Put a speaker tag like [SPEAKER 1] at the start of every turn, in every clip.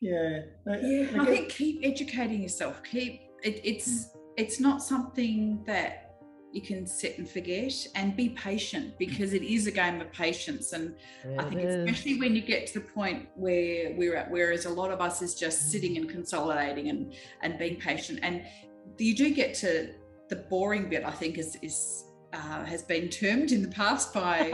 [SPEAKER 1] Yeah.
[SPEAKER 2] I think keep educating yourself. It's not something that you can sit and forget, and be patient, because it is a game of patience. And I think especially when you get to the point where we're at, whereas a lot of us is just sitting and consolidating and being patient, and you do get to the boring bit, I think has been termed in the past by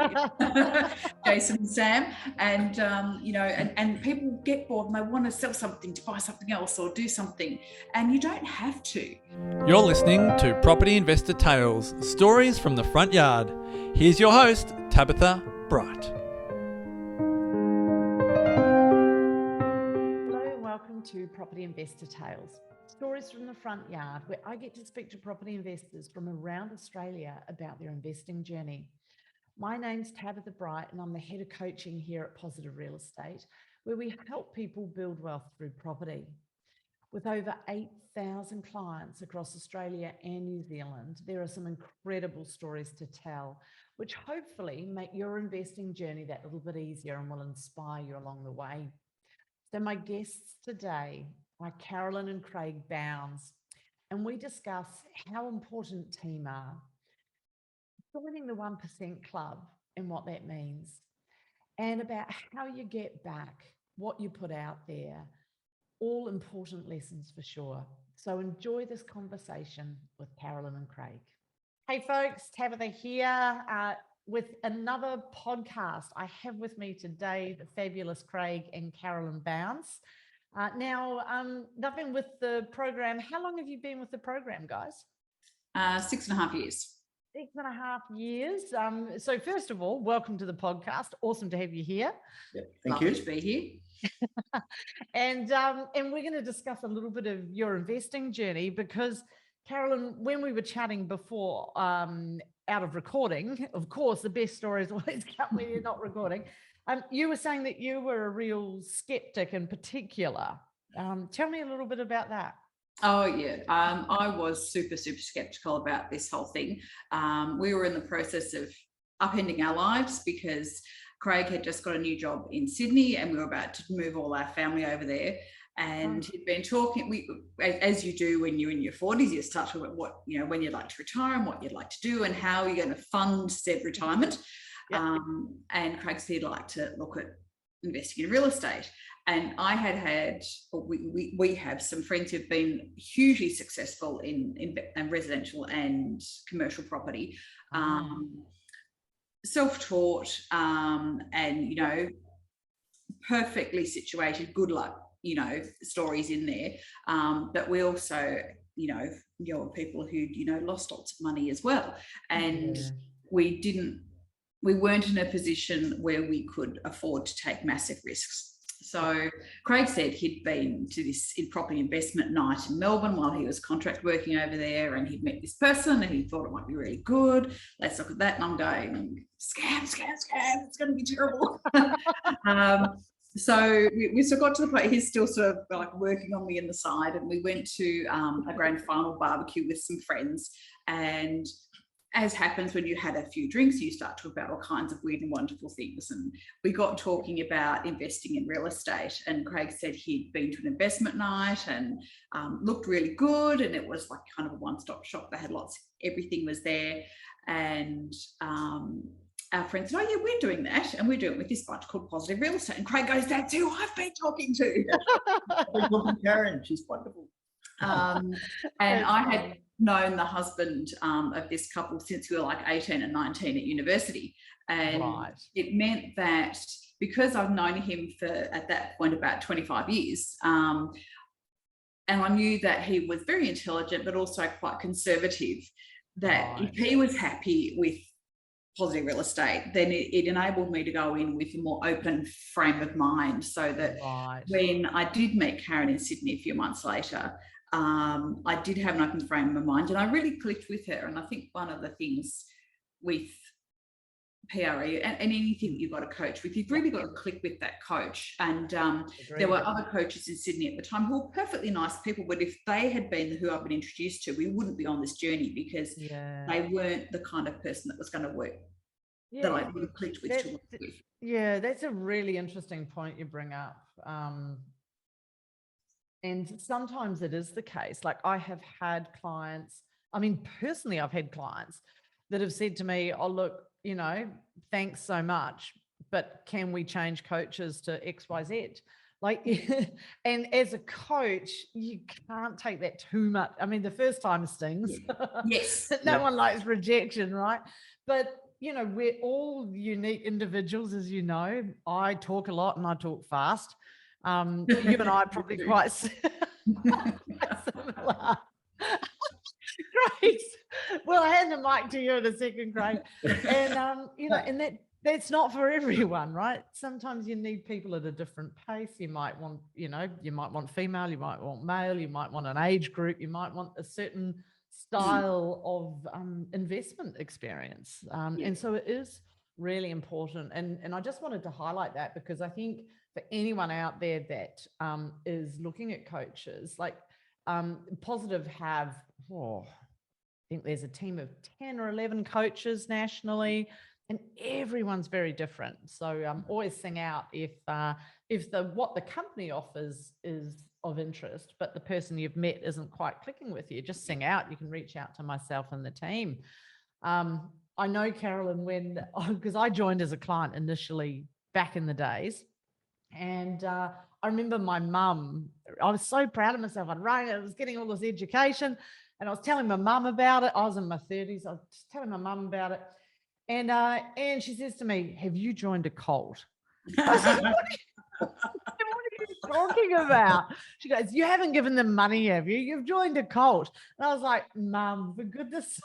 [SPEAKER 2] Jason and Sam, and and people get bored and they want to sell something to buy something else or do something, and you don't have to.
[SPEAKER 3] You're listening to Property Investor Tales, stories from the front yard. Here's your host, Tabitha Bright.
[SPEAKER 4] Hello and welcome to Property Investor Tales, stories from the front yard, where I get to speak to property investors from around Australia about their investing journey. My name's Tabitha Bright and I'm the head of coaching here at Positive Real Estate, where we help people build wealth through property. With over 8,000 clients across Australia and New Zealand, there are some incredible stories to tell, which hopefully make your investing journey that little bit easier and will inspire you along the way. So my guests today are Carolyn and Craig Bounds, and we discuss how important team are, joining the 1% Club and what that means, and about how you get back what you put out there. All important lessons for sure. So enjoy this conversation with Carolyn and Craig. Hey folks, Tabitha here with another podcast. I have with me today the fabulous Craig and Carolyn Bounds. Now, they've been with the program. How long have you been with the program, guys?
[SPEAKER 2] 6.5 years.
[SPEAKER 4] 6.5 years. So first of all, welcome to the podcast. Awesome to have you here.
[SPEAKER 1] Yeah, thank
[SPEAKER 2] Lovely
[SPEAKER 1] you.
[SPEAKER 2] to be here.
[SPEAKER 4] And we're going to discuss a little bit of your investing journey, because Carolyn, when we were chatting before, out of recording, of course, the best stories always come when you're not recording. You were saying that you were a real skeptic in particular. Tell me a little bit about that.
[SPEAKER 2] Oh, yeah. I was super skeptical about this whole thing. We were in the process of upending our lives because Craig had just got a new job in Sydney and we were about to move all our family over there. And he'd been talking, as you do when you're in your 40s, you start talking about what, when you'd like to retire and what you'd like to do and how you're going to fund said retirement. Yep. And Craig said he'd like to look at investing in real estate. And I we have some friends who've been hugely successful in residential and commercial property, self-taught, and, perfectly situated, good luck, stories in there. But we also, people who, lost lots of money as well. And we weren't in a position where we could afford to take massive risks. So Craig said he'd been to this property investment night in Melbourne while he was contract working over there, and he'd met this person and he thought it might be really good. Let's look at that. And I'm going, scam, it's going to be terrible. So we sort of got to the point, he's still sort of like working on me in the side, and we went to a grand final barbecue with some friends. And as happens when you had a few drinks, you start to talk about all kinds of weird and wonderful things. And we got talking about investing in real estate. And Craig said he'd been to an investment night and looked really good. And it was like kind of a one-stop shop. They had everything was there. And our friend said, oh yeah, we're doing that. And we're doing it with this bunch called Positive Real Estate. And Craig goes, that's who I've been talking to.
[SPEAKER 1] We're talking to Karen, she's wonderful.
[SPEAKER 2] And I had known the husband of this couple since we were like 18 and 19 at university. And it meant that because I've known him for, at that point, about 25 years, and I knew that he was very intelligent, but also quite conservative, that if he was happy with Positive Real Estate, then it enabled me to go in with a more open frame of mind, so that when I did meet Karen in Sydney a few months later, I did have an open frame of mind and I really clicked with her. And I think one of the things with PRE and anything that you've got to coach with, you've really got to click with that coach. And there were other coaches in Sydney at the time who were perfectly nice people, but if they had been who I've been introduced to, we wouldn't be on this journey, because they weren't the kind of person that was going to work that I really clicked with.
[SPEAKER 4] Yeah, that's a really interesting point you bring up. And sometimes it is the case. Like I have had clients, I mean, personally, I've had clients that have said to me, oh, look, you know, thanks so much, but can we change coaches to XYZ? Like, and as a coach, you can't take that too much. I mean, the first time stings.
[SPEAKER 2] Yes.
[SPEAKER 4] No one likes rejection, right? But, you know, we're all unique individuals, as you know. I talk a lot and I talk fast. You and I are probably quite similar. Great. Well, I hand the mic to you in a second, Craig. And you know, and that's not for everyone, right? Sometimes you need people at a different pace. You might want, you know, you might want female, you might want male, you might want an age group, you might want a certain style of investment experience. And so it is really important. And I just wanted to highlight that because I think for anyone out there that is looking at coaches, like Positive have, I think there's a team of 10 or 11 coaches nationally, and everyone's very different. So always sing out if what the company offers is of interest, but the person you've met isn't quite clicking with you, just sing out. You can reach out to myself and the team. I know, Carolyn, because I joined as a client initially back in the days, and I remember my mum, I was so proud of myself. I was getting all this education and I was telling my mum about it. I was in my 30s. I was just telling my mum about it. And she says to me, have you joined a cult? I said, what are you talking about? She goes, you haven't given them money, have you? You've joined a cult. And I was like, Mum, for goodness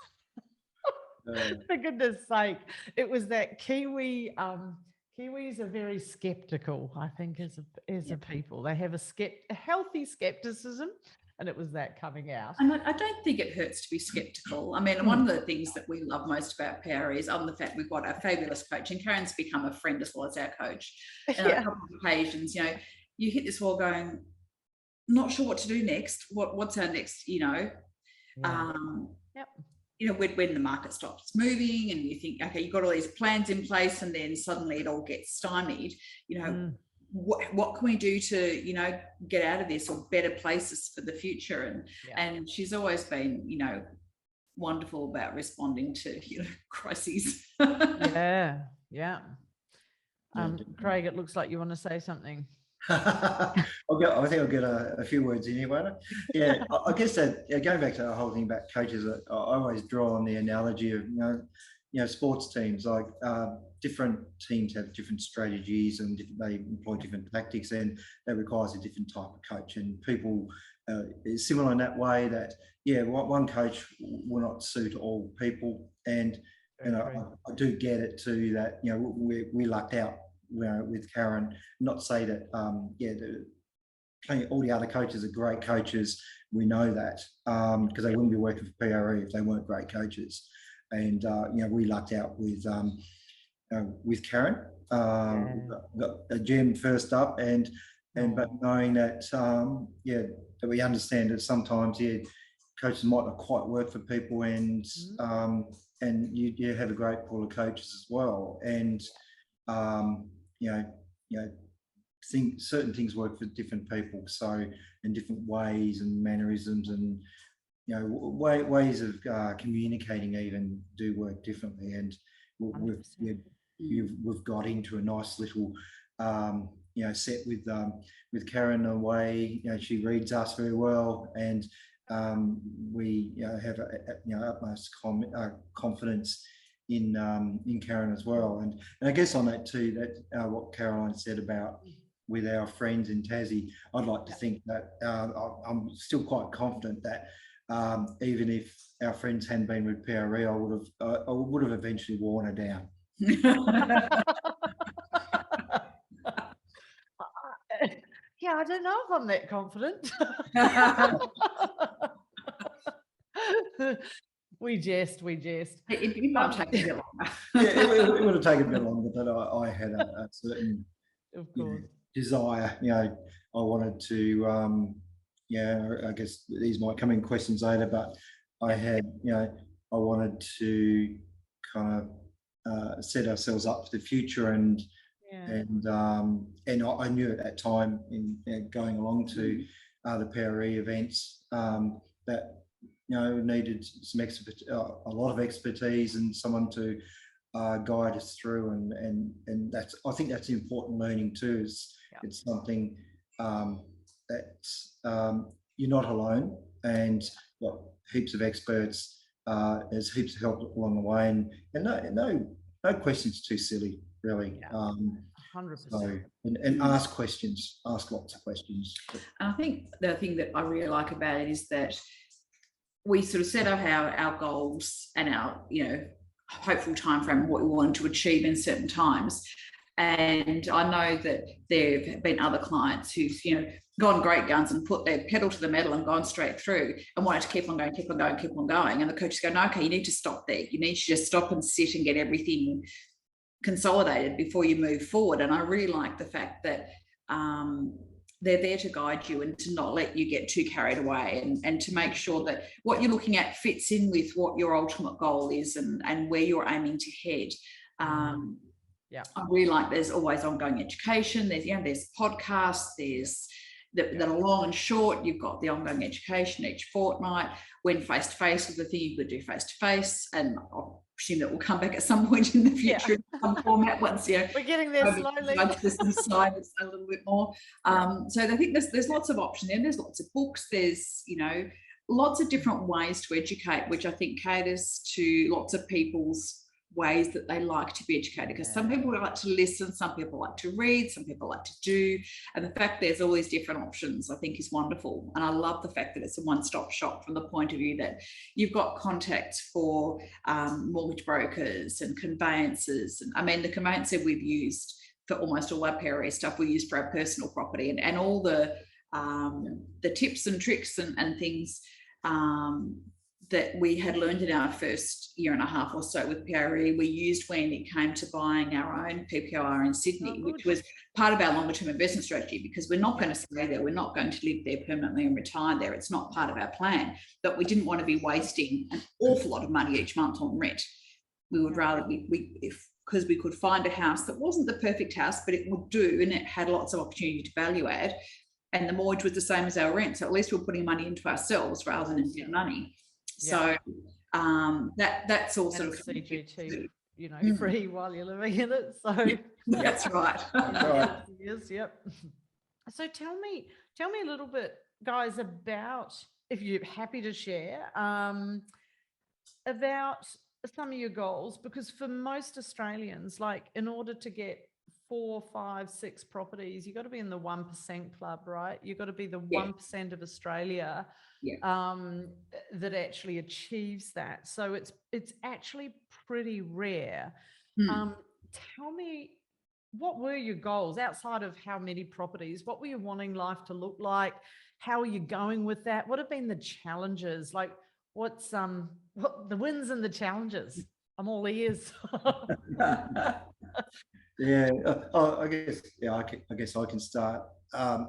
[SPEAKER 4] sake. It was that Kiwis are very skeptical, I think, as a people. They have a healthy skepticism, and it was that coming out.
[SPEAKER 2] And I don't think it hurts to be skeptical. I mean, one of the things that we love most about Power is on the fact we've got a fabulous coach, and Karen's become a friend as well as our coach. And on a couple of occasions, you know, you hit this wall going, not sure what to do next. What's our next, you know? You know, when the market stops moving and you think, okay, you've got all these plans in place and then suddenly it all gets stymied, you know, what can we do to, you know, get out of this or better places for the future? And she's always been, you know, wonderful about responding to, you know, crises.
[SPEAKER 4] Yeah. Craig, it looks like you want to say something.
[SPEAKER 1] I think I'll get a few words in here, won't I? Yeah, I guess that going back to the whole thing about coaches, I always draw on the analogy of you know sports teams. Like different teams have different strategies and they employ different tactics, and that requires a different type of coach. And people is similar in that way that one coach will not suit all people, and you know I do get it too that you know we lucked out. With Karen, not to say that all the other coaches are great coaches. We know that because they wouldn't be working for PRE if they weren't great coaches. And you know, we lucked out with Karen. Got a gym first up, but knowing that that we understand that sometimes coaches might not quite work for people, and you have a great pool of coaches as well, and certain things work for different people, so in different ways and mannerisms and you know ways of communicating even do work differently, and we've got into a nice little set with Karen in a way. You know, she reads us very well, and we have utmost confidence in Karen as well, and I guess on that too, that what Caroline said about with our friends in Tassie, I'd like to think that I'm still quite confident that even if our friends hadn't been with PRE, I would have eventually worn her down.
[SPEAKER 4] Yeah, I don't know if I'm that confident. We jest.
[SPEAKER 2] It might take a bit longer.
[SPEAKER 1] It would have taken a bit longer, but I had a certain desire. You know, I wanted to, I guess these might come in questions later, but I had, I wanted to kind of set ourselves up for the future, and I knew at that time in going along to the PRE events that needed some a lot of expertise and someone to guide us through, and that's, I think that's important learning too. It's something that you're not alone, and got heaps of experts. There's heaps of help along the way, and no questions too silly, really.
[SPEAKER 4] 100%.
[SPEAKER 1] So, and ask questions, ask lots of questions.
[SPEAKER 2] And I think the thing that I really like about it is that we sort of set up our goals and our, hopeful time frame, what we want to achieve in certain times. And I know that there have been other clients who've, gone great guns and put their pedal to the metal and gone straight through and wanted to keep on going. And the coaches go, no, okay, you need to stop there. You need to just stop and sit and get everything consolidated before you move forward. And I really like the fact that they're there to guide you and to not let you get too carried away, and to make sure that what you're looking at fits in with what your ultimate goal is and where you're aiming to head. I really like, there's always ongoing education. There's podcasts, there's that are long and short. You've got the ongoing education each fortnight. When face-to-face with the thing, you could do face-to-face, and I'll assume that will come back at some point in the future in some format once we're
[SPEAKER 4] getting there slowly.
[SPEAKER 2] Subside a little bit more. So I think there's lots of options there. There's lots of books. There's lots of different ways to educate, which I think caters to lots of people's ways that they like to be educated, because some people like to listen, some people like to read, some people like to do, and the fact there's all these different options I think is wonderful. And I love the fact that it's a one-stop shop from the point of view that you've got contacts for mortgage brokers and conveyancers. And I mean, the conveyancer we've used for almost all our PRE stuff we use for our personal property, and all the tips and tricks and things that we had learned in our first year and a half or so with PRE, we used when it came to buying our own PPR in Sydney, which was part of our longer term investment strategy, because we're not going to stay there. We're not going to live there permanently and retire there. It's not part of our plan, but we didn't want to be wasting an awful lot of money each month on rent. We would rather, because we could find a house that wasn't the perfect house, but it would do, and it had lots of opportunity to value add, and the mortgage was the same as our rent. So at least we're putting money into ourselves rather than into money. So that's all sort of
[SPEAKER 4] CGT, free while you're living in it. So
[SPEAKER 2] that's right.
[SPEAKER 4] Yes, yep. So tell me a little bit, guys, about, if you're happy to share, about some of your goals, because for most Australians, like, in order to get 4, 5, 6 properties, you've got to be in the 1% club, right? You've got to be the 1% of Australia that actually achieves that. So it's actually pretty rare. Tell me, what were your goals outside of how many properties? What were you wanting life to look like? How are you going with that? What have been the challenges? Like, what the wins and the challenges? I'm all ears.
[SPEAKER 1] I guess I can start. I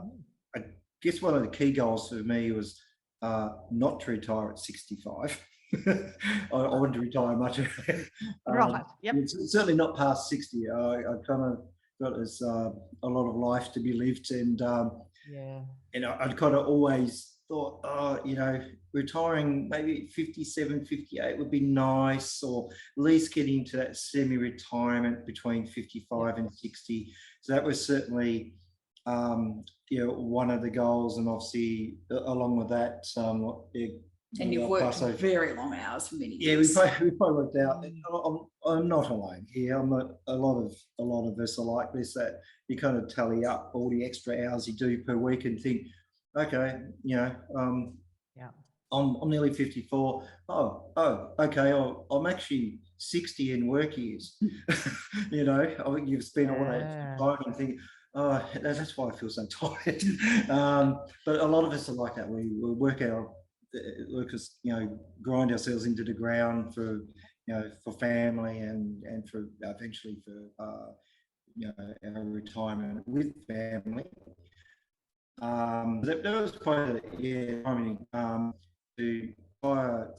[SPEAKER 1] guess one of the key goals for me was not to retire at 65. I wanted to retire much earlier.
[SPEAKER 4] Right. Yep.
[SPEAKER 1] Certainly not past 60. I kind of got this a lot of life to be lived, and I kind of always thought, retiring maybe 57, 58 would be nice, or at least getting into that semi-retirement between 55 and 60. So that was certainly one of the goals, and obviously along with that,
[SPEAKER 2] and you've worked very long hours for many years.
[SPEAKER 1] We probably worked out. I'm not alone here. A lot of us are like this, that you kind of tally up all the extra hours you do per week and think, okay, I'm nearly 54. Okay, I'm actually 60 in work years. I think you've spent all that time and think, that's why I feel so tired. But a lot of us are like that. We work grind ourselves into the ground for family and for eventually for our retirement with family. That was quite to retire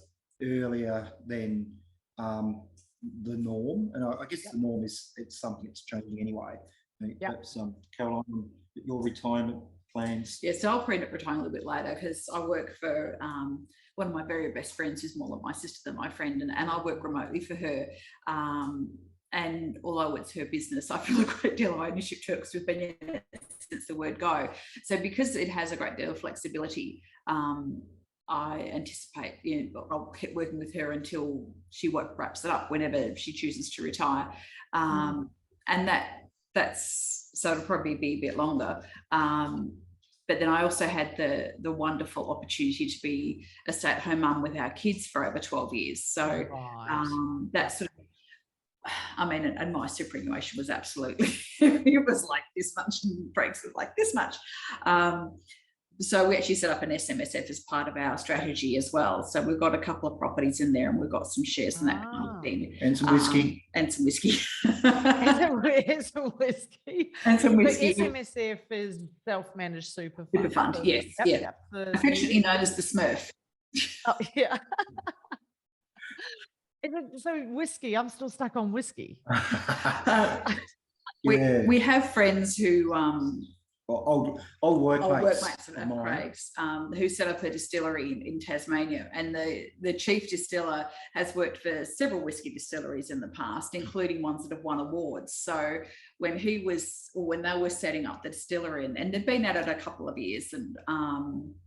[SPEAKER 1] earlier than the norm, and I guess the norm it's something that's changing anyway. Perhaps Caroline, your retirement plans?
[SPEAKER 2] Yeah, so I'll end up retiring a little bit later because I work for one of my very best friends who's more like my sister than my friend, and I work remotely for her. And although it's her business, I feel a great deal of ownership to it because we've been in it since the word go. So because it has a great deal of flexibility, I anticipate, I'll keep working with her until she wraps it up, whenever she chooses to retire. And that's so it'll probably be a bit longer. But then I also had the wonderful opportunity to be a stay-at-home mum with our kids for over 12 years. So that's sort of, I mean, and my superannuation was absolutely, it was like this much, and breaks was like this much. So we actually set up an SMSF as part of our strategy as well. So we've got a couple of properties in there, and we've got some shares and that kind of thing.
[SPEAKER 1] And some whiskey.
[SPEAKER 2] And some whiskey.
[SPEAKER 4] and some whiskey.
[SPEAKER 2] And some whiskey.
[SPEAKER 4] The SMSF is self-managed super fund.
[SPEAKER 2] Super fund, yes.
[SPEAKER 4] Yep.
[SPEAKER 2] Affectionately known as the Smurf.
[SPEAKER 4] Oh, yeah. So whiskey, I'm still stuck on whiskey.
[SPEAKER 2] We have friends who
[SPEAKER 1] old workmates
[SPEAKER 2] of Craig's, who set up a distillery in Tasmania, and the chief distiller has worked for several whiskey distilleries in the past, including ones that have won awards. So when they were setting up the distillery, and they've been at it a couple of years, and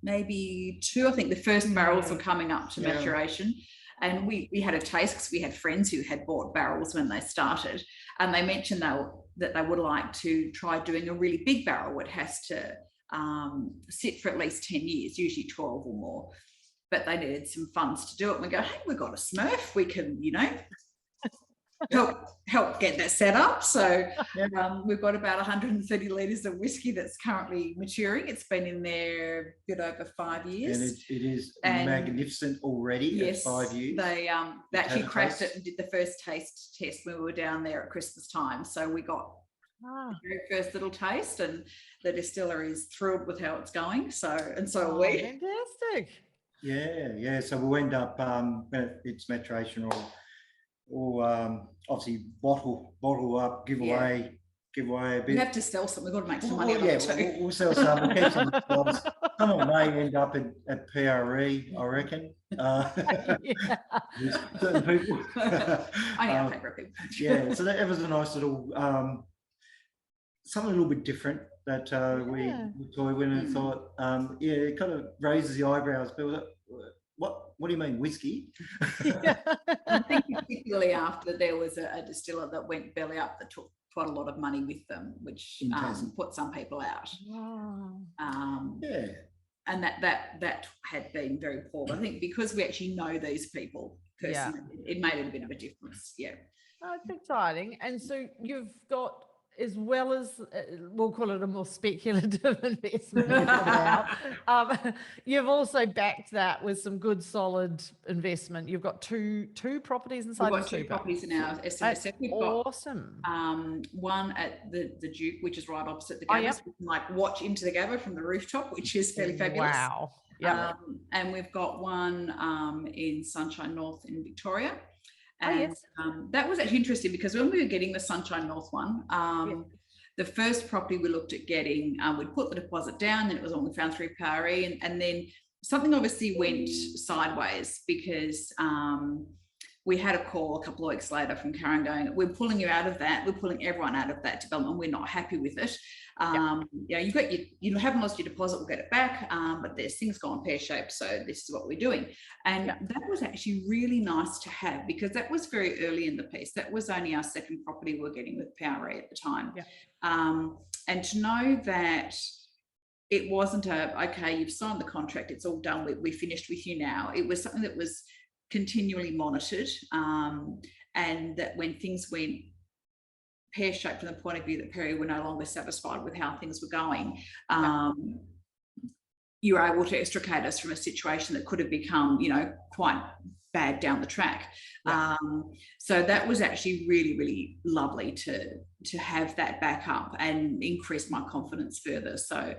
[SPEAKER 2] maybe 2, I think the first barrels were coming up to maturation. And we had a taste because we had friends who had bought barrels when they started, and they mentioned that they would like to try doing a really big barrel. It has to sit for at least 10 years, usually 12 or more. But they needed some funds to do it. And we go, hey, we've got a Smurf. We can, help get that set up. So we've got about 130 litres of whiskey that's currently maturing. It's been in there a bit over 5 years.
[SPEAKER 1] And it is magnificent already at 5 years.
[SPEAKER 2] They actually cracked it and did the first taste test when we were down there at Christmas time. So we got the very first little taste, and the distillery is thrilled with how it's going. So are we.
[SPEAKER 4] Fantastic.
[SPEAKER 1] Yeah. So we'll end up when it's maturation or obviously bottle up, give away a bit.
[SPEAKER 2] We have to sell some. We've got to make some money on it too.
[SPEAKER 1] We'll sell some. We'll keep some. Some of them may end up at PRE, I reckon. Certain people.
[SPEAKER 2] I know favourite people.
[SPEAKER 1] Yeah, so that was a nice little something a little bit different that we toyed with and thought, it kind of raises the eyebrows. People, what do you mean, whiskey?
[SPEAKER 2] I think particularly after there was a distiller that went belly up that took quite a lot of money with them, which put some people out. And that had been very poor. I think because we actually know these people personally, it made it a bit of a difference. Yeah.
[SPEAKER 4] Oh, it's exciting. And so you've got, as well as we'll call it a more speculative investment, you've also backed that with some good solid investment. You've got two properties inside.
[SPEAKER 2] We've got two properties in our SMSF. We've got
[SPEAKER 4] awesome.
[SPEAKER 2] One at the Duke, which is right opposite the Gabba. We can watch into the Gabba from the rooftop, which is fairly fabulous.
[SPEAKER 4] Wow. Yeah.
[SPEAKER 2] And we've got one in Sunshine North in Victoria. And that was actually interesting because when we were getting the Sunshine North one, the first property we looked at getting, we'd put the deposit down, then it was on, we found through PRE, and then something obviously went sideways because we had a call a couple of weeks later from Karen going, we're pulling you out of that, we're pulling everyone out of that development, we're not happy with it. You haven't lost your deposit, we'll get it back, but there's things gone pear-shaped, so this is what we're doing. And that was actually really nice to have because that was very early in the piece. That was only our second property we were getting with PRE at the time. And to know that it wasn't okay, you've signed the contract, it's all done, we finished with you now. It was something that was continually monitored, and that when things went pear-shaped from the point of view that PRE were no longer satisfied with how things were going, you were able to extricate us from a situation that could have become, quite bad down the track. So that was actually really, really lovely to have that back up and increase my confidence further. So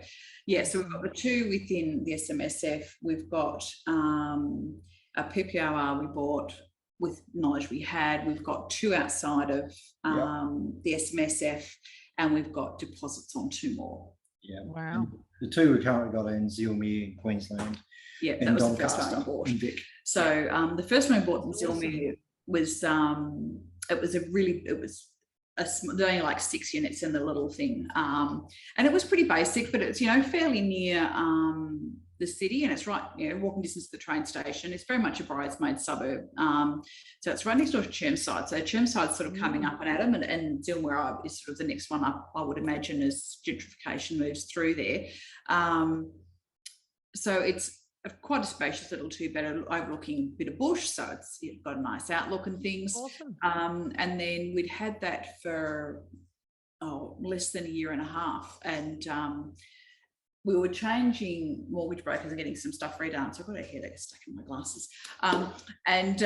[SPEAKER 2] so we've got the two within the SMSF. We've got a PPOR we bought with knowledge we had. We've got two outside of the SMSF, and we've got deposits on two more.
[SPEAKER 1] Yeah.
[SPEAKER 4] Wow.
[SPEAKER 1] And the two we currently got in Zilmi in Queensland.
[SPEAKER 2] Yeah,
[SPEAKER 1] and
[SPEAKER 2] that was the
[SPEAKER 1] Doncaster
[SPEAKER 2] first one I bought.
[SPEAKER 1] in Vic.
[SPEAKER 2] So the first one I bought in
[SPEAKER 4] Awesome.
[SPEAKER 2] Zilmi was only like 6 units in the little thing, and it was pretty basic, but it's fairly near the city, and it's right walking distance to the train station. It's very much a bridesmaid suburb, so it's right next door to Chermside. So Chermside's sort of coming up and at them, and Zilmi is sort of the next one up, I would imagine, as gentrification moves through there. So it's quite a spacious little two-bedder overlooking a bit of bush, so it's got a nice outlook and things.
[SPEAKER 4] Awesome.
[SPEAKER 2] And then we'd had that for less than a year and a half, and we were changing mortgage brokers and getting some stuff redone. So I've got a headache stuck in my glasses, and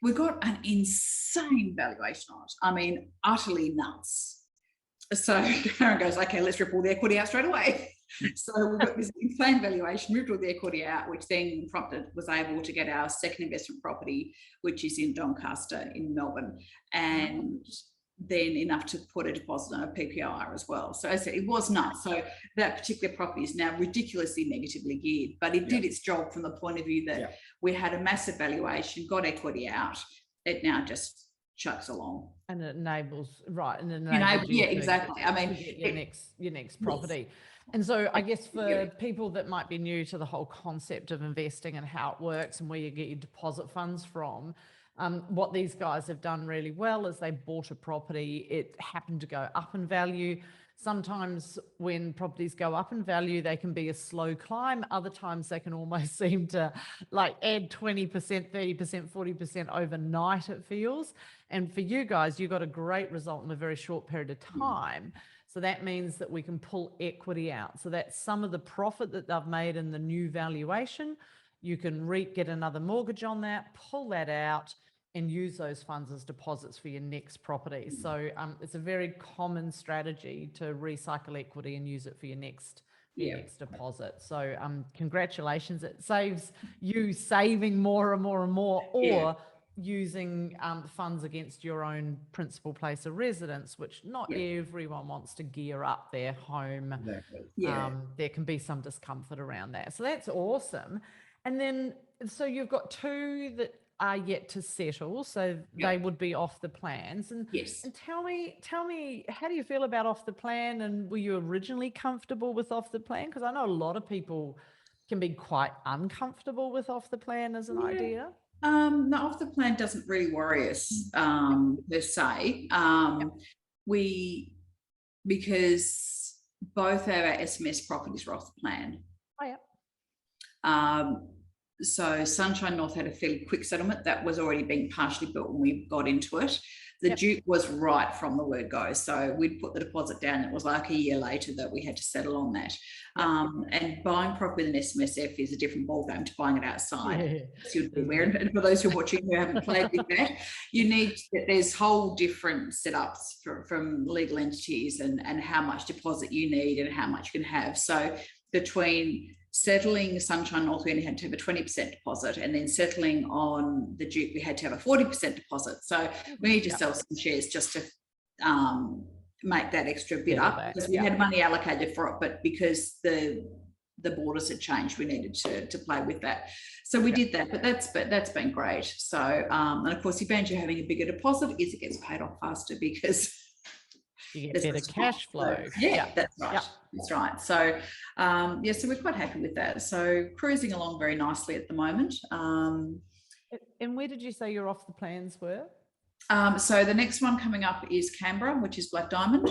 [SPEAKER 2] we got an insane valuation on it. I mean, utterly nuts. So Karen goes, "Okay, let's rip all the equity out straight away." So we got this insane valuation, ripped all the equity out, which then was able to get our second investment property, which is in Doncaster in Melbourne, and then enough to put a deposit on a PPI as well. So as I said, it was nuts. So that particular property is now ridiculously negatively geared, but it did its job from the point of view that we had a massive valuation, got equity out. It now just chucks along.
[SPEAKER 4] And it enables,
[SPEAKER 2] exactly. I mean,
[SPEAKER 4] your next property. And so I guess for people that might be new to the whole concept of investing and how it works and where you get your deposit funds from, what these guys have done really well is they bought a property. It happened to go up in value. Sometimes when properties go up in value, they can be a slow climb. Other times they can almost seem to like add 20%, 30%, 40% overnight, it feels. And for you guys, you got a great result in a very short period of time. So that means that we can pull equity out. So that's some of the profit that they've made in the new valuation. You can get another mortgage on that, pull that out, and use those funds as deposits for your next property. So it's a very common strategy to recycle equity and use it for your next deposit. So congratulations. It saves you saving more and more and more, or using funds against your own principal place of residence, which not everyone wants to gear up their home.
[SPEAKER 1] Exactly.
[SPEAKER 4] There can be some discomfort around that. So that's awesome. And then, so you've got two that are yet to settle, so they would be off the plans. And tell me, how do you feel about off the plan? And were you originally comfortable with off the plan? Because I know a lot of people can be quite uncomfortable with off the plan as an idea.
[SPEAKER 2] No, off the plan doesn't really worry us per se. Because both of our SMS properties were off the plan. So Sunshine North had a fairly quick settlement that was already being partially built when we got into it. The Duke was right from the word go. So we'd put the deposit down. It was like a year later that we had to settle on that. And buying property with an SMSF is a different ballgame to buying it outside. So you'd be aware. And for those who are watching who haven't played with that, there's whole different setups from legal entities and how much deposit you need and how much you can have. So between settling Sunshine North, we only had to have a 20% deposit, and then settling on the Duke, we had to have a 40% deposit. So we need to sell some shares just to make that extra bit up, because we had money allocated for it, but because the borders had changed, we needed to play with that. So we did that, but that's been great. So and of course, the advantage of having a bigger deposit is it gets paid off faster because
[SPEAKER 4] you get better cash flow.
[SPEAKER 2] So, that's right. That's right. So so we're quite happy with that. So cruising along very nicely at the moment.
[SPEAKER 4] And where did you say your off the plans were?
[SPEAKER 2] So the next one coming up is Canberra, which is Black Diamond.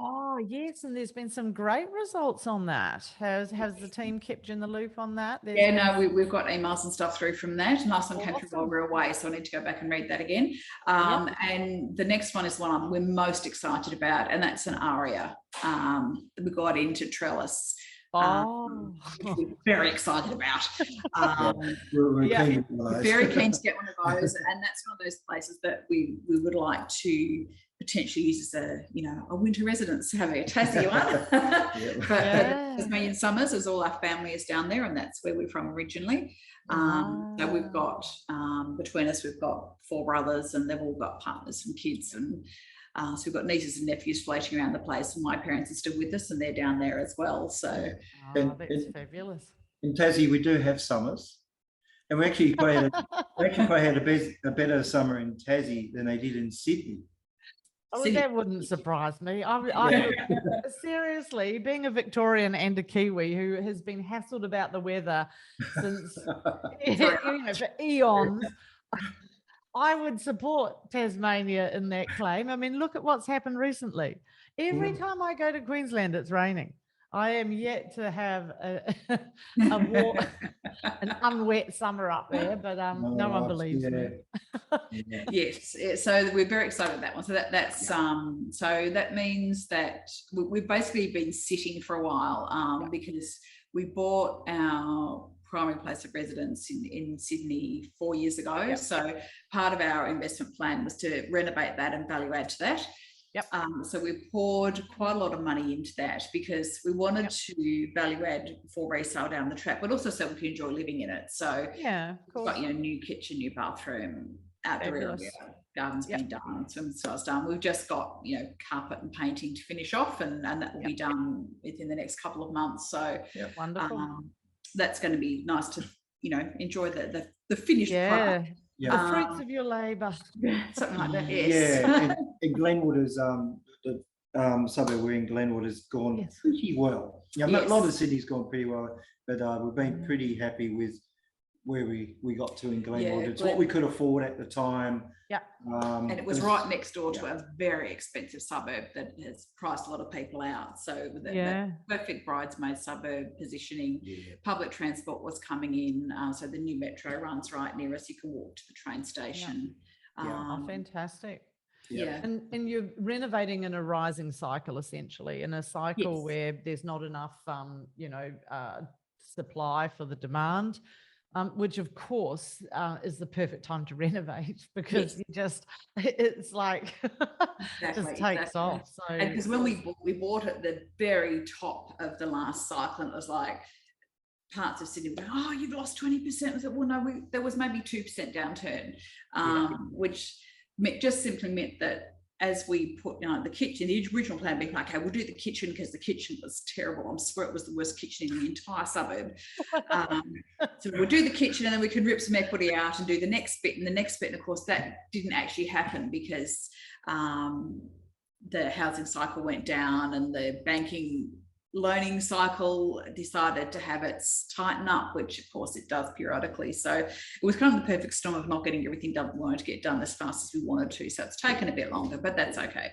[SPEAKER 4] Oh yes, and there's been some great results on that. Has the team kept you in the loop on that?
[SPEAKER 2] We've got emails and stuff through from that. Last one came through while we were away, so I need to go back and read that again. And the next one is one we're most excited about, and that's an ARIA that we got into Trellis. Which we're very excited about. We're very keen to get one of those, and that's one of those places that we would like to potentially use as a winter residence, having a Tassie one. But Tasmanian summers, as all our family is down there, and that's where we're from originally. So we've got between us, we've got 4 brothers, and they've all got partners and kids, and So we've got nieces and nephews floating around the place, and my parents are still with us, and they're down there as well. So
[SPEAKER 4] that's fabulous.
[SPEAKER 1] In Tassie, we do have summers, and we actually probably had a better summer in Tassie than they did in Sydney.
[SPEAKER 4] Oh, that wouldn't surprise me. Seriously, being a Victorian and a Kiwi who has been hassled about the weather since for eons, I would support Tasmania in that claim. I mean, look at what's happened recently. Every time I go to Queensland, it's raining. I am yet to have an unwet summer up there, but no one believes me.
[SPEAKER 2] Yes, so we're very excited about that one. So so that means that we've basically been sitting for a while because we bought our primary place of residence in Sydney 4 years ago. So part of our investment plan was to renovate that and value add to that. So we poured quite a lot of money into that because we wanted to value add for resale down the track, but also so we can enjoy living in it. So we've got new kitchen, new bathroom, outdoor area, garden's been done, swim style's done. We've just got carpet and painting to finish off, and that will be done within the next couple of months. So
[SPEAKER 4] wonderful.
[SPEAKER 2] That's going to be nice to enjoy the finished product.
[SPEAKER 4] The fruits of your labour.
[SPEAKER 2] Something like that, yes.
[SPEAKER 1] In Glenwood is the suburb we're in, Glenwood has gone pretty well. A lot of Sydney's gone pretty well, but we've been pretty happy with where we got to in Glenwood. It's what we could afford at the time.
[SPEAKER 2] And it was right next door to a very expensive suburb that has priced a lot of people out. So the perfect bridesmaid suburb positioning. Public transport was coming in. So the new metro runs right near us. You can walk to the train station.
[SPEAKER 4] Fantastic. And you're renovating in a rising cycle, essentially, in a cycle where there's not enough supply for the demand. Which of course is the perfect time to renovate because it's like just takes off. So
[SPEAKER 2] because when we bought at the very top of the last cycle, and it was like parts of Sydney were going, oh, you've lost 20%. I said, well, no, there was maybe 2% downturn, which just simply meant that as we put the kitchen, the original plan being like, okay, we'll do the kitchen because the kitchen was terrible. I swear it was the worst kitchen in the entire suburb. So we'll do the kitchen and then we can rip some equity out and do the next bit. And the next bit, and of course, that didn't actually happen because the housing cycle went down and the banking loaning cycle decided to have its tighten up, which of course it does periodically. So it was kind of the perfect storm of not getting everything done we wanted to get done as fast as we wanted to. So it's taken a bit longer, but that's okay.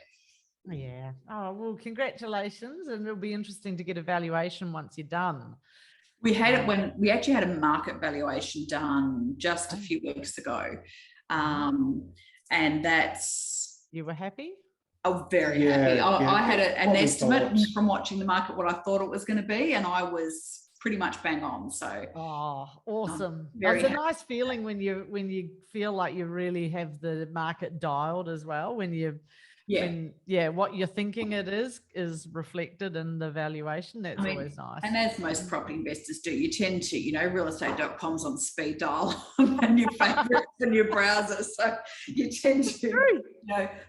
[SPEAKER 4] Yeah. Oh, well, congratulations. And it'll be interesting to get a valuation once you're done.
[SPEAKER 2] We had it when we actually had a market valuation done just a few weeks ago. And that's...
[SPEAKER 4] You were happy?
[SPEAKER 2] Oh, very happy. I had an estimate from watching the market what I thought it was going to be, and I was pretty much bang on. So
[SPEAKER 4] awesome. It's a nice feeling when you feel like you really have the market dialed as well, when what you're thinking it is reflected in the valuation. That's always nice.
[SPEAKER 2] And as most property investors do, you tend to, realestate.com's on speed dial and your favorites and your browsers. So you tend to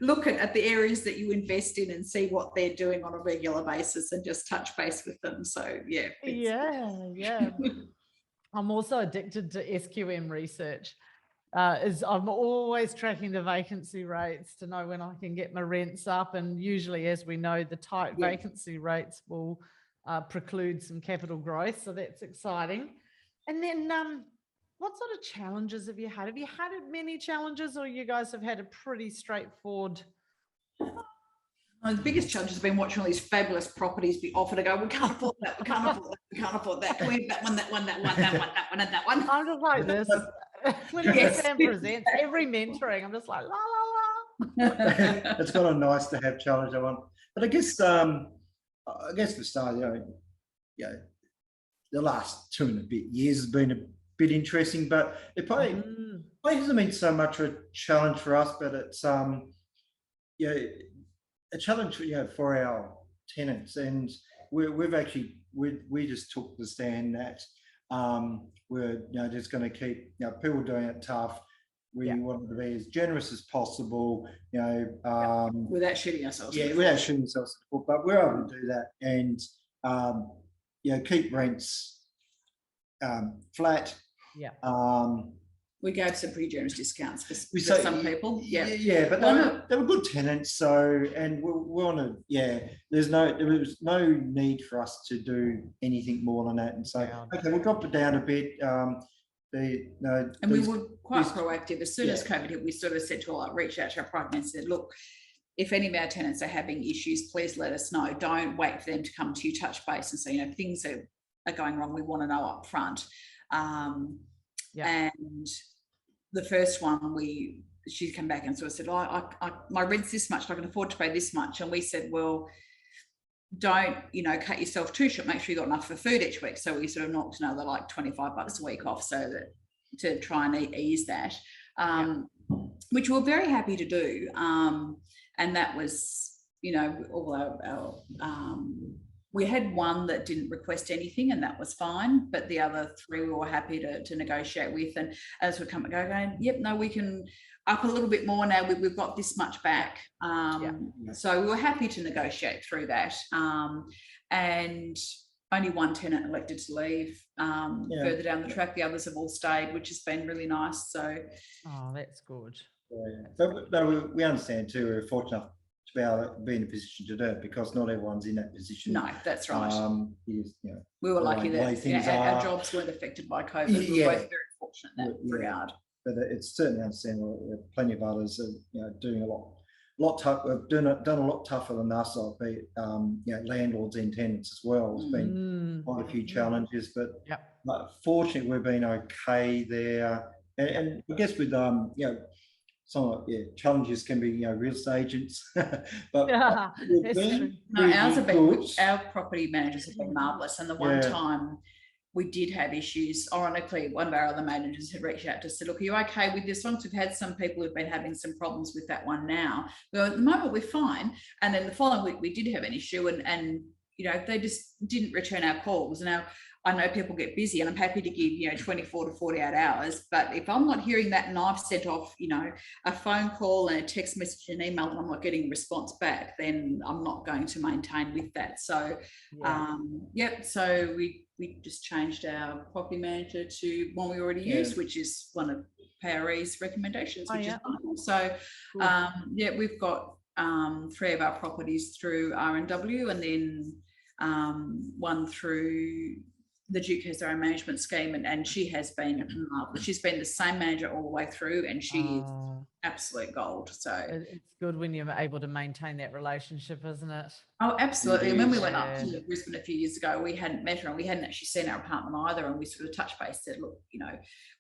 [SPEAKER 2] look at the areas that you invest in and see what they're doing on a regular basis and just touch base with them. So I'm also addicted to SQM research.
[SPEAKER 4] I'm always tracking the vacancy rates to know when I can get my rents up, and usually, as we know, the tight vacancy rates will preclude some capital growth, so that's exciting. And then what sort of challenges have you had? Have you had many challenges, or you guys have had a pretty straightforward?
[SPEAKER 2] The biggest challenge has been watching all these fabulous properties be offered to go, we can't afford that, we can't afford that, we can't afford that. Can we have that one, that one, that one, that one, that one, and that one?
[SPEAKER 4] I'm just like this. When Sam presents every mentoring, I'm just like, la, la,
[SPEAKER 1] la. It's got a nice to have challenge, I want. But I guess the start, the last 2 and a bit years has been a bit interesting, but it probably hasn't been so much a challenge for us, but it's a challenge for our tenants. And we just took the stand that we're just going to keep people doing it tough. we wanted to be as generous as possible, you know,
[SPEAKER 2] without shooting ourselves.
[SPEAKER 1] Yeah, without shooting ourselves in the foot, but we're able to do that and, you know, keep rents flat.
[SPEAKER 4] Yeah.
[SPEAKER 2] We gave some pretty generous discounts for
[SPEAKER 1] So,
[SPEAKER 2] some people.
[SPEAKER 1] Yeah, but they were good tenants. So, and we want to, there was no need for us to do anything more than that. And so, okay, we'll drop it down a bit.
[SPEAKER 2] And we were quite proactive. As soon as COVID hit, we sort of said to reach out to our private and said, look, if any of our tenants are having issues, please let us know. Don't wait for them to come to you, touch base and say, you know, things are going wrong. We want to know up front. And the first one, she came back and sort of said, my rent's this much, I can afford to pay this much. And we said, well, don't, you know, cut yourself too short, make sure you got enough for food each week. So we sort of knocked another like $25 a week off, so that to try and ease that, which we're very happy to do. And that was, you know, all our we had one that didn't request anything, and that was fine. But the other three we were happy to negotiate with. And as we come and go, going, yep, no, we can up a little bit more now. We've got this much back. So we were happy to negotiate through that. And only one tenant elected to leave further down the track. The others have all stayed, which has been really nice. So,
[SPEAKER 4] that's good.
[SPEAKER 1] But we understand too. We're fortunate to be able to be in a position to do it, because not everyone's in that position.
[SPEAKER 2] No, that's right.
[SPEAKER 1] You know,
[SPEAKER 2] we were lucky that our jobs weren't affected by COVID. We were both very fortunate in that regard.
[SPEAKER 1] But it's certainly understandable. There are plenty of others that, you know, doing a lot tougher, done a lot tougher than us. Be it, you know, landlords and tenants as well. There's been quite a few challenges, but fortunately we've been okay there. And I guess with you know, some challenges can be, you know, real estate agents, but
[SPEAKER 2] ours have been, our property managers have been marvellous. And the one time we did have issues, ironically, one of our other managers had reached out to us, said, look, are you okay with this one? So we've had some people who've been having some problems with that one now. Well, at the moment we're fine. And then the following week we did have an issue, and you know, they just didn't return our calls. Now, I know people get busy, and I'm happy to give, you know, 24 to 48 hours. But if I'm not hearing that, and I've sent off, you know, a phone call and a text message and email, and I'm not getting a response back, then I'm not going to maintain with that. So, so we just changed our property manager to one we already use, which is one of PRE's recommendations, which is fine. So, we've got 3 of our properties through RNW, and then one through the Duke has their own management scheme, and she has been she's been the same manager all the way through, and she is absolute gold. So
[SPEAKER 4] it's good when you're able to maintain that relationship, isn't it?
[SPEAKER 2] Oh, absolutely. And when we went up to Brisbane a few years ago, we hadn't met her, and we hadn't actually seen our apartment either. And we sort of touched base, said, look, you know,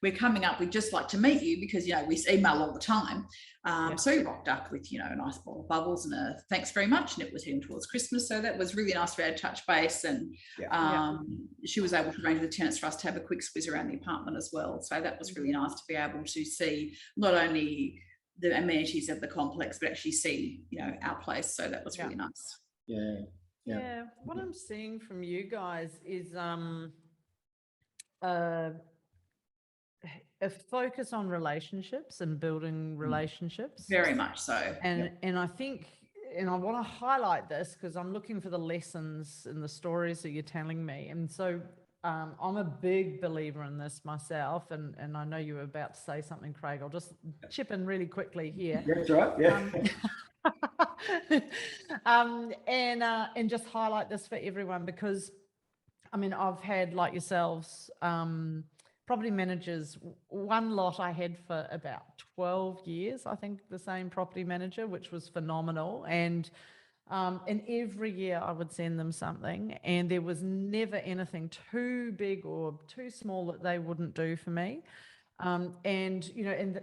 [SPEAKER 2] we're coming up, we'd just like to meet you, because, you know, we email all the time. So we rocked up with, you know, a nice bottle of bubbles and a thanks very much. And it was heading towards Christmas. So that was really nice for our touch base. And she was able to arrange with the tenants for us to have a quick squeeze around the apartment as well. So that was really nice to be able to see not only the amenities of the complex, but actually see, you know, our place. So that was really nice.
[SPEAKER 4] What I'm seeing from you guys is a focus on relationships and building relationships.
[SPEAKER 2] Very much so.
[SPEAKER 4] And I think, and I want to highlight this because I'm looking for the lessons and the stories that you're telling me. And so I'm a big believer in this myself, and I know you were about to say something, Craig. I'll just chip in really quickly here.
[SPEAKER 1] That's right. Yeah.
[SPEAKER 4] And just highlight this for everyone, because I mean, I've had, like yourselves, property managers. One lot I had for about 12 years, I think, the same property manager, which was phenomenal. And every year I would send them something, and there was never anything too big or too small that they wouldn't do for me. And, you know,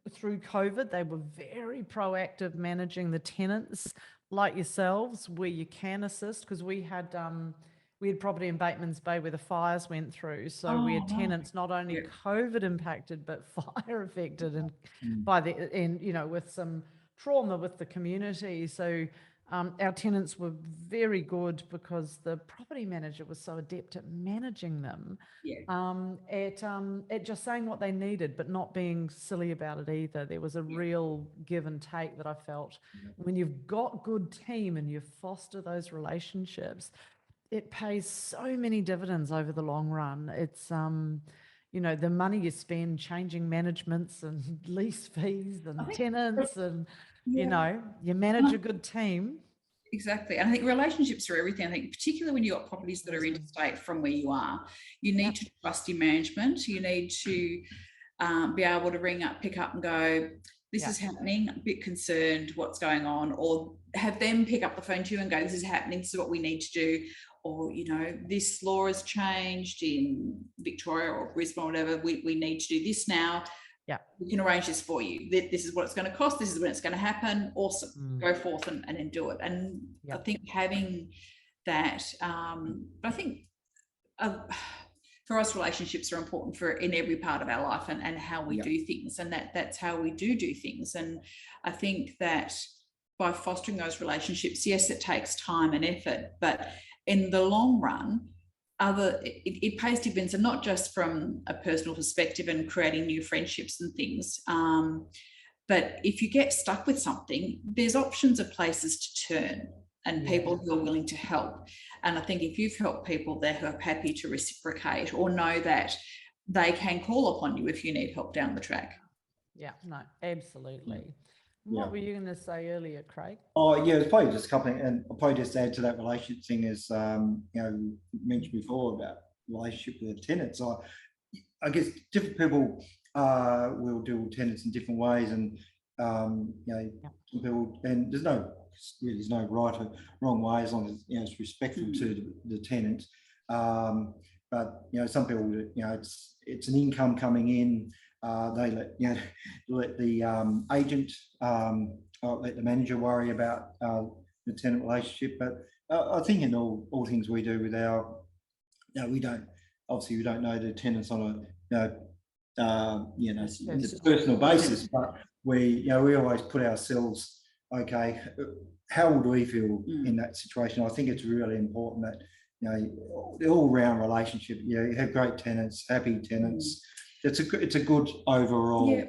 [SPEAKER 4] through COVID, they were very proactive managing the tenants, like yourselves, where you can assist, because we had property in Bateman's Bay where the fires went through. So we had tenants not only COVID impacted, but fire affected, and you know, with some trauma with the community. So Our tenants were very good because the property manager was so adept at managing them, at just saying what they needed, but not being silly about it either. There was a real give and take that I felt. When you've got good team and you foster those relationships, it pays so many dividends over the long run. It's, the money you spend changing managements and lease fees and tenants and, you manage a good team.
[SPEAKER 2] Exactly. And I think relationships are everything. I think particularly when you've got properties that are interstate from where you are, you need to trust your management. You need to be able to ring up, pick up and go, this is happening, I'm a bit concerned, what's going on? Or have them pick up the phone to you and go, this is happening, this is what we need to do. Or, this law has changed in Victoria or Brisbane or whatever, we need to do this now. Yeah, we can arrange this for you. This is what it's going to cost. This is when it's going to happen. Awesome. Go forth and then do it. And I think having that, I think for us, relationships are important in every part of our life and how we do things. And that's how we do things. And I think that by fostering those relationships, yes, it takes time and effort, but in the long run, it pays dividends, and not just from a personal perspective and creating new friendships and things. But if you get stuck with something, there's options of places to turn and people who are willing to help. And I think if you've helped people, they're happy to reciprocate or know that they can call upon you if you need help down the track.
[SPEAKER 4] Yeah, no, absolutely. What were you going to say earlier, Craig?
[SPEAKER 1] Oh, yeah, it's probably just a couple, and I'll probably just add to that relationship thing as, mentioned before about relationship with the tenants. I guess different people will deal with tenants in different ways, and, some people, and there's no right or wrong way as long as, it's respectful to the tenant. But, some people, it's an income coming in. They let the agent, let the manager worry about the tenant relationship. But I think in all things we do with our, we don't know the tenants on a personal basis, but we always put ourselves, okay, how would we feel in that situation? I think it's really important that the all-round relationship. You have great tenants, happy tenants. It's a good overall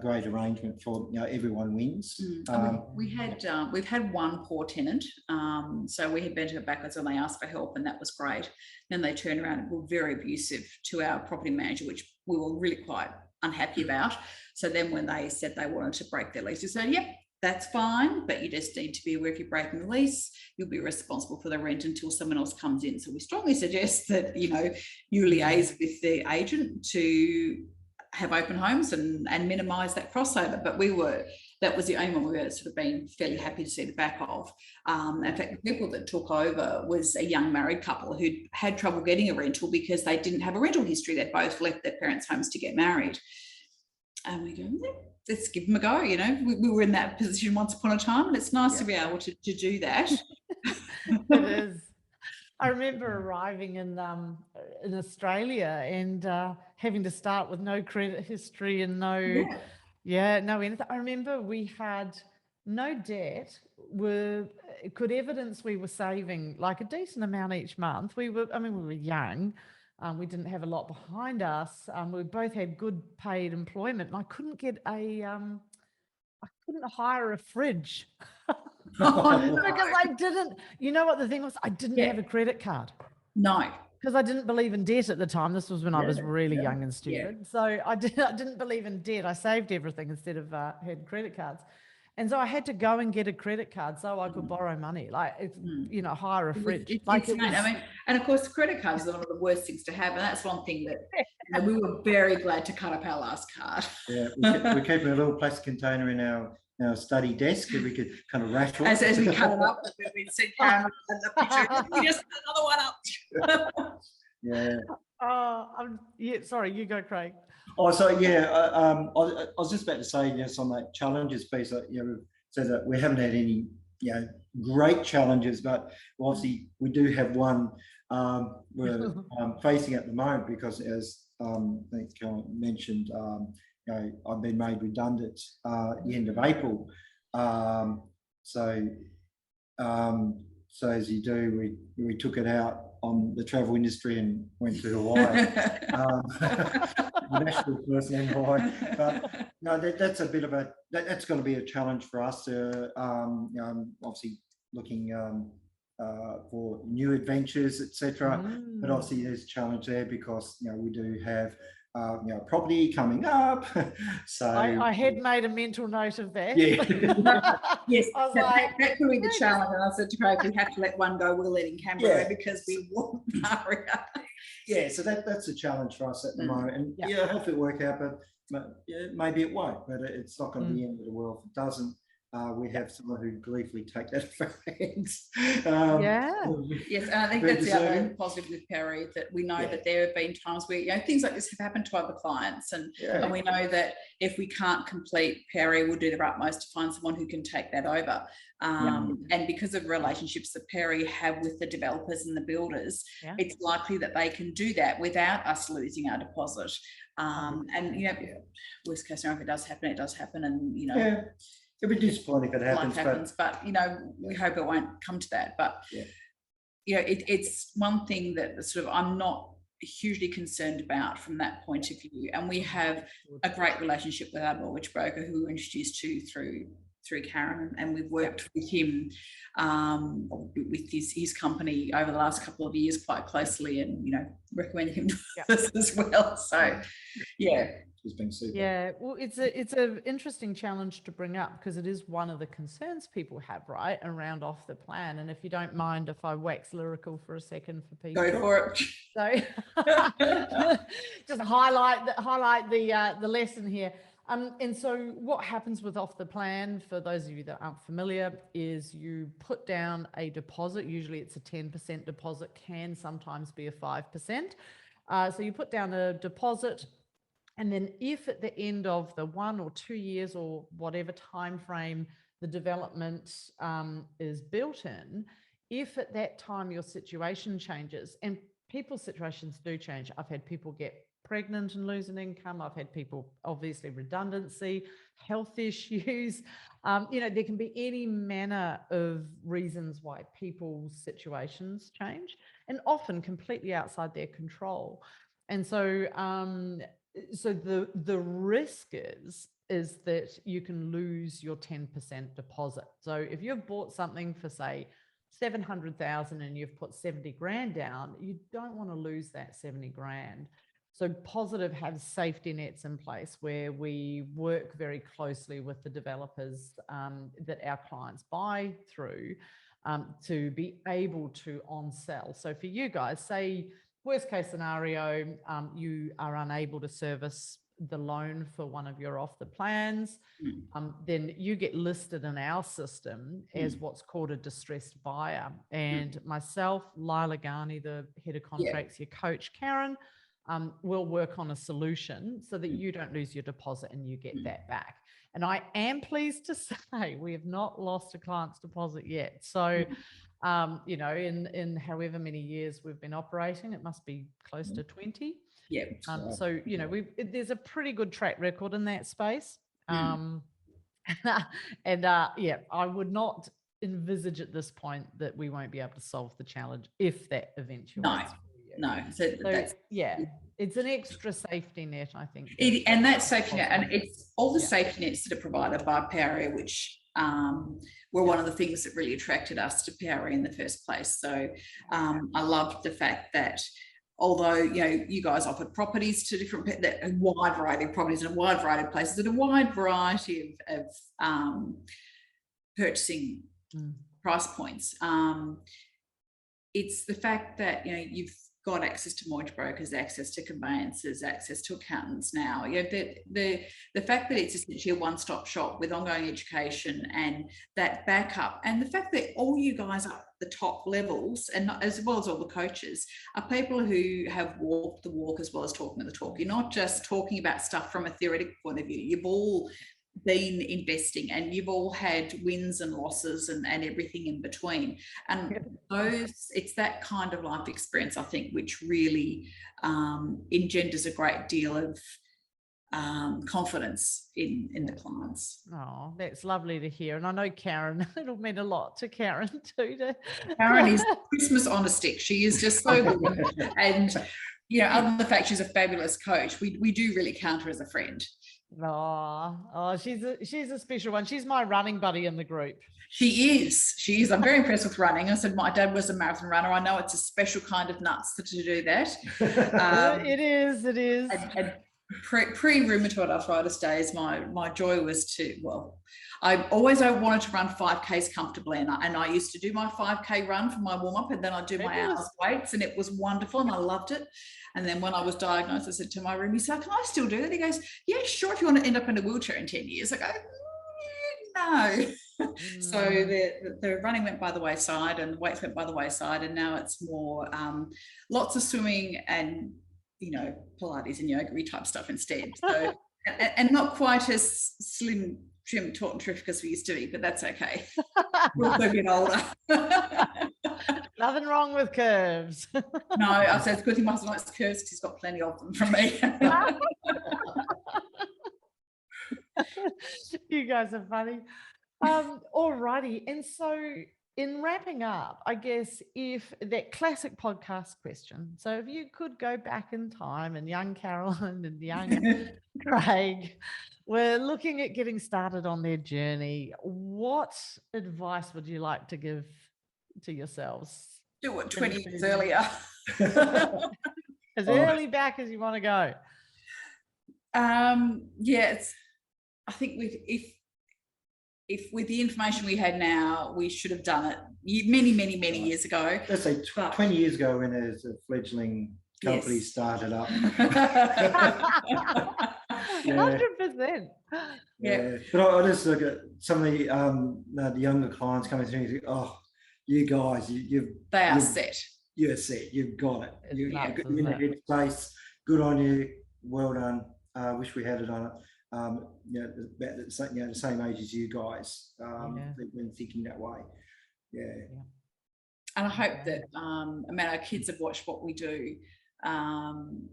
[SPEAKER 1] great arrangement for everyone wins.
[SPEAKER 2] We've had one poor tenant, so we had bent her backwards when they asked for help, and that was great. Then they turned around and were very abusive to our property manager, which we were really quite unhappy about. So then when they said they wanted to break their lease, we said, yep, that's fine, but you just need to be aware if you're breaking the lease, you'll be responsible for the rent until someone else comes in. So we strongly suggest that, you liaise with the agent to have open homes and minimise that crossover. But that was the only one we were sort of being fairly happy to see the back of. In fact, the people that took over was a young married couple who'd had trouble getting a rental because they didn't have a rental history. They'd both left their parents' homes to get married. And we go, let's give them a go. We were in that position once upon a time, and it's nice to be able to do that.
[SPEAKER 4] It is. I remember arriving in Australia and having to start with no credit history and no anything. I remember we had no debt. Could evidence we were saving like a decent amount each month. We were young. We didn't have a lot behind us. We both had good paid employment, and I couldn't get I couldn't hire a fridge because I didn't. You know what the thing was? I didn't have a credit card.
[SPEAKER 2] No,
[SPEAKER 4] because I didn't believe in debt at the time. This was when I was really young and stupid. So I didn't believe in debt. I saved everything instead of had credit cards. And so I had to go and get a credit card so I could borrow money, hire a fridge.
[SPEAKER 2] And of course, credit cards are one of the worst things to have. And that's one thing that we were very glad to cut up our last card.
[SPEAKER 1] Yeah, we're keeping a little plastic container in our study desk so we could kind of rattle.
[SPEAKER 2] As we cut it up, we'd sit down and the picture, we just put another one up.
[SPEAKER 4] Sorry, you go, Craig.
[SPEAKER 1] Oh, so I was just about to say, on that challenges piece, that said that we haven't had any, great challenges, but obviously we do have one we're facing at the moment because, as I think Carol mentioned, I've been made redundant at the end of April. So So as you do, we took it out on the travel industry and went to Hawaii. National person in Hawaii. But no, that's a bit of that's going to be a challenge for us. Obviously looking for new adventures, etc. But obviously there's a challenge there because we do have property coming up. So
[SPEAKER 4] I had made a mental note of that.
[SPEAKER 1] Yeah.
[SPEAKER 2] Yes,
[SPEAKER 4] I was like,
[SPEAKER 2] that could be the challenge. And I said to Craig, we have to let one go. We'll let in Canberra because we want Maria.
[SPEAKER 1] Yeah, so that's a challenge for us at the moment. And I hope it work out, but maybe it won't. But it's not going to be the end of the world if it doesn't. We have someone who gleefully take that for hands.
[SPEAKER 2] Yes, and I think that's the other positive with Perry, that we know that there have been times where things like this have happened to other clients, and we know that if we can't complete, Perry will do their utmost to find someone who can take that over. And because of relationships that Perry have with the developers and the builders, it's likely that they can do that without us losing our deposit. And worst case scenario, if it does happen, and
[SPEAKER 1] it'd be disappointing if it happens,
[SPEAKER 2] but we hope it won't come to that. But it's one thing that sort of I'm not hugely concerned about from that point of view. And we have a great relationship with our mortgage broker, who we were introduced to through Karen, and we've worked with him with his company over the last couple of years quite closely, and recommended him to us as well. So it's been super.
[SPEAKER 4] Yeah, well, it's an interesting challenge to bring up, because it is one of the concerns people have, right, around off the plan. And if you don't mind if I wax lyrical for a second for people,
[SPEAKER 2] go for it.
[SPEAKER 4] So just highlight the lesson here. And so what happens with off the plan, for those of you that aren't familiar, is you put down a deposit. Usually it's a 10% deposit, can sometimes be a 5%. So you put down a deposit, and then if at the end of the 1 or 2 years or whatever time frame the development is built in, if at that time your situation changes, and people's situations do change. I've had people get pregnant and lose an income. I've had people, obviously, redundancy, health issues. There can be any manner of reasons why people's situations change, and often completely outside their control. And so the risk is that you can lose your 10% deposit. So if you've bought something for, say, 700,000 and you've put 70 grand down, you don't want to lose that 70 grand. So Positive has safety nets in place where we work very closely with the developers that our clients buy through to be able to on sell. So for you guys, say worst case scenario, you are unable to service the loan for one of your off the plans, then you get listed in our system as what's called a distressed buyer. And myself, Lila Ghani, the head of contracts, your coach, Karen, will work on a solution so that you don't lose your deposit and you get that back. And I am pleased to say we have not lost a client's deposit yet. So, in however many years we've been operating, it must be close to 20.
[SPEAKER 2] Yeah.
[SPEAKER 4] So, there's a pretty good track record in that space. I would not envisage at this point that we won't be able to solve the challenge if that eventuates.
[SPEAKER 2] No.
[SPEAKER 4] So it's an extra safety net, I think.
[SPEAKER 2] And that safety net, and it's all the safety nets that are provided by Power, which were one of the things that really attracted us to Power in the first place. So I loved the fact that although you guys offered properties to a wide variety of properties in a wide variety of places at a wide variety of purchasing price points, it's the fact that you've got access to mortgage brokers, access to conveyancers, access to accountants now. The fact that it's essentially a one-stop shop with ongoing education and that backup, and the fact that all you guys up the top levels, and as well as all the coaches, are people who have walked the walk as well as talking the talk. You're not just talking about stuff from a theoretical point of view. You've all been investing and you've all had wins and losses and everything in between, and it's that kind of life experience, I think, which really engenders a great deal of confidence in the clients.
[SPEAKER 4] Oh, that's lovely to hear. And I know Karen, it'll mean a lot to Karen too.
[SPEAKER 2] Karen is Christmas on a stick. She is just so good. And, other than the fact she's a fabulous coach, we do really count her as a friend.
[SPEAKER 4] Oh, she's a special one. She's my running buddy in the group.
[SPEAKER 2] She is. I'm very impressed with running. I said my dad was a marathon runner. I know it's a special kind of nuts to do that.
[SPEAKER 4] It is.
[SPEAKER 2] And pre-rheumatoid arthritis days, my joy was I wanted to run 5Ks comfortably, and I used to do my 5K run for my warm-up, and then I'd do my hour's weights, and it was wonderful, and I loved it. And then when I was diagnosed, I said to my roomie, "So can I still do that?" He goes, "Yeah, sure, if you want to end up in a wheelchair in 10 years." I go, no. So the running went by the wayside, and the weights went by the wayside, and now it's more lots of swimming and Pilates and yoga type stuff instead. So and not quite as slim, trim, taut and terrific as we used to be, but that's okay. We'll get older.
[SPEAKER 4] Nothing wrong with curves.
[SPEAKER 2] No, I said it's good he must like curves because he's got plenty of them from me.
[SPEAKER 4] You guys are funny. Alrighty. And so in wrapping up, I guess if that classic podcast question, so if you could go back in time and young Caroline and young Craig were looking at getting started on their journey, what advice would you like to give to yourselves?
[SPEAKER 2] Do it 20 years earlier.
[SPEAKER 4] As early back as you want to go.
[SPEAKER 2] I think if with the information we had now, we should have done it many years ago.
[SPEAKER 1] Let's say 20 years ago when there's a fledgling company started up.
[SPEAKER 4] 100%.
[SPEAKER 1] Yeah. But I just look at some of the younger clients coming through and think, oh, you guys,
[SPEAKER 2] they are set.
[SPEAKER 1] You're set. You've got it. You're in a good space. Good on you. Well done. Wish we had it on it. About the same age as you guys. Been thinking that way. Yeah.
[SPEAKER 2] And I hope that our kids have watched what we do. And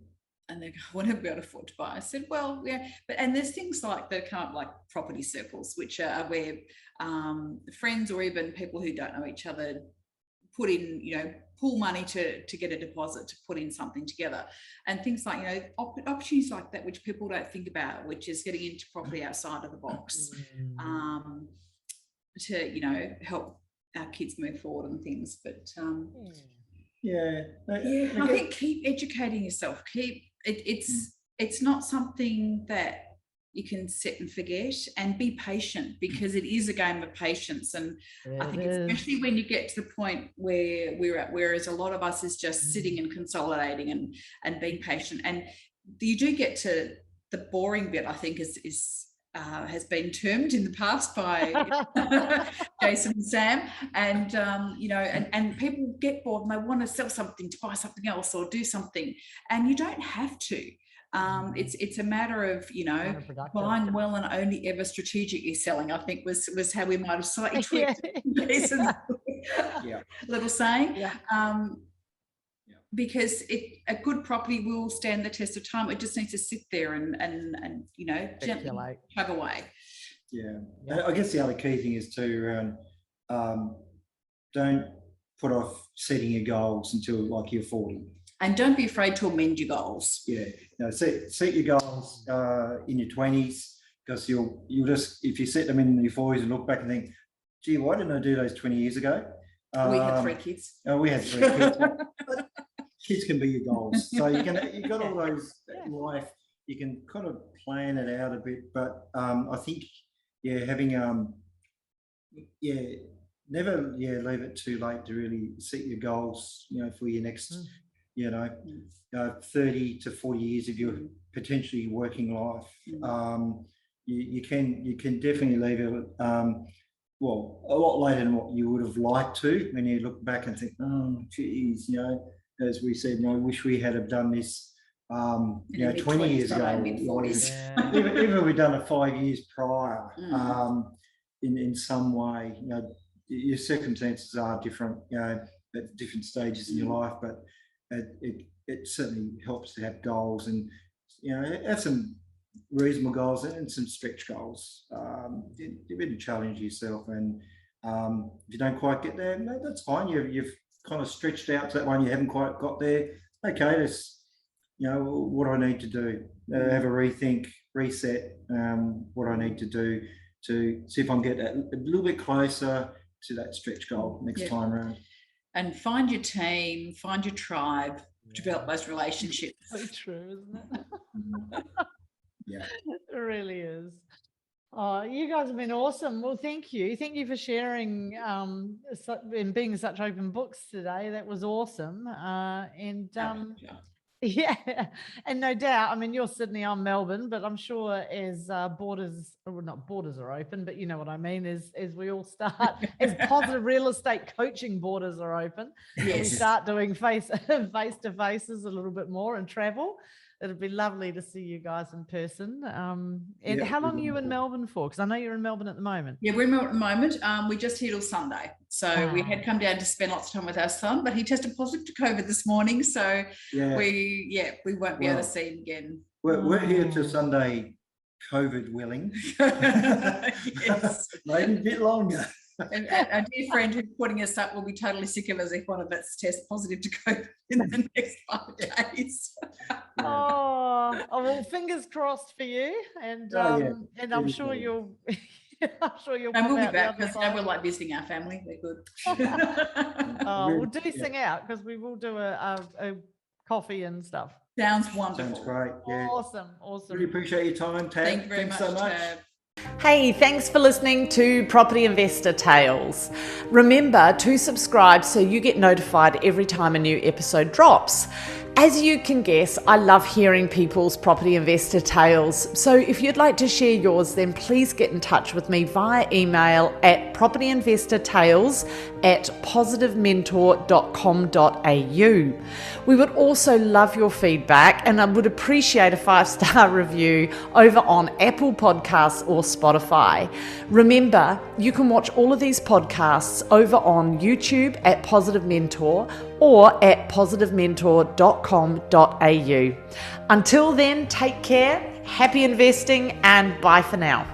[SPEAKER 2] they go, "I want to be able to afford to buy." I said, "Well, yeah," and there's things like that come up, like property circles, which are where friends or even people who don't know each other put in, pool money to get a deposit to put in something together, and things like opportunities like that, which people don't think about, which is getting into property outside of the box, to help our kids move forward and things. But I think keep educating yourself. It's not something that you can sit and forget, and be patient, because it is a game of patience. And I think especially when you get to the point where we're at, whereas a lot of us is just sitting and consolidating and being patient, and you do get to the boring bit, I think has been termed in the past by Jason and Sam, and and people get bored and they want to sell something to buy something else or do something, and you don't have to. It's a matter of buying well and only ever strategically selling, I think was how we might have slightly tweaked Jason's little saying. Because a good property will stand the test of time. It just needs to sit there and gently chug away.
[SPEAKER 1] I guess the other key thing is to don't put off setting your goals until you're 40.
[SPEAKER 2] And don't be afraid to amend your goals.
[SPEAKER 1] Set your goals in your 20s, because you'll just, if you set them in your 40s and look back and think, gee, why didn't I do those 20 years ago?
[SPEAKER 2] We had 3 kids.
[SPEAKER 1] We had 3 kids. Kids can be your goals. So you've got all those life, you can kind of plan it out a bit. But I think, having never leave it too late to really set your goals, for your next 30 to 40 years of your potentially working life. You can definitely leave it a lot later than what you would have liked to, when you look back and think, oh geez, as we said, I wish we had have done this 20 years ago.
[SPEAKER 2] Mid-40s.
[SPEAKER 1] Even we've done it 5 years prior. In some way, your circumstances are different, at different stages in your life, but it certainly helps to have goals and have some reasonable goals and some stretch goals. You really challenge yourself, and if you don't quite get there, no, that's fine. You've kind of stretched out to that one you haven't quite got there. Okay, that's, what do I need to do? Have a rethink, reset. What do I need to do to see if I can get a little bit closer to that stretch goal next time around?
[SPEAKER 2] And find your team, find your tribe, develop those relationships.
[SPEAKER 4] So true, isn't it?
[SPEAKER 1] Yeah,
[SPEAKER 4] it really is. Oh, you guys have been awesome. Well, thank you. Thank you for sharing and being such open books today. That was awesome. Yeah, and no doubt, I mean, you're Sydney, I'm Melbourne, but I'm sure as borders, or not borders are open, but you know what I mean, as we all start, as positive real estate coaching borders are open, we start doing face-to-faces a little bit more and travel. It'd be lovely to see you guys in person. And how long are you in Melbourne for? Because I know you're in Melbourne at the moment.
[SPEAKER 2] Yeah, we're in Melbourne at the moment. We just here till Sunday. So we had come down to spend lots of time with our son, but he tested positive to COVID this morning. So we won't be able to see him again.
[SPEAKER 1] We're here till Sunday, COVID willing.
[SPEAKER 2] Yes.
[SPEAKER 1] Maybe a bit longer.
[SPEAKER 2] And our dear friend who's putting us up will be totally sick of us if one of us tests positive to COVID in the next 5 days.
[SPEAKER 4] Well, fingers crossed for you, and I'm sure you'll. I'm sure you'll.
[SPEAKER 2] And we'll be back because we're like visiting our family. They're good.
[SPEAKER 4] We'll do sing out because we will do a coffee and stuff.
[SPEAKER 2] Sounds wonderful.
[SPEAKER 1] Sounds great. Yeah.
[SPEAKER 4] Awesome.
[SPEAKER 1] Really appreciate your time, Tab.
[SPEAKER 2] Thank you very much,
[SPEAKER 1] so much.
[SPEAKER 2] Tab.
[SPEAKER 4] Hey, thanks for listening to Property Investor Tales. Remember to subscribe so you get notified every time a new episode drops. As you can guess, I love hearing people's property investor tales. So if you'd like to share yours, then please get in touch with me via email at propertyinvestortales@positivementor.com.au. We would also love your feedback, and I would appreciate a 5-star review over on Apple Podcasts or Spotify. Remember, you can watch all of these podcasts over on YouTube at Positive Mentor or at positivementor.com.au. Until then, take care, happy investing, and bye for now.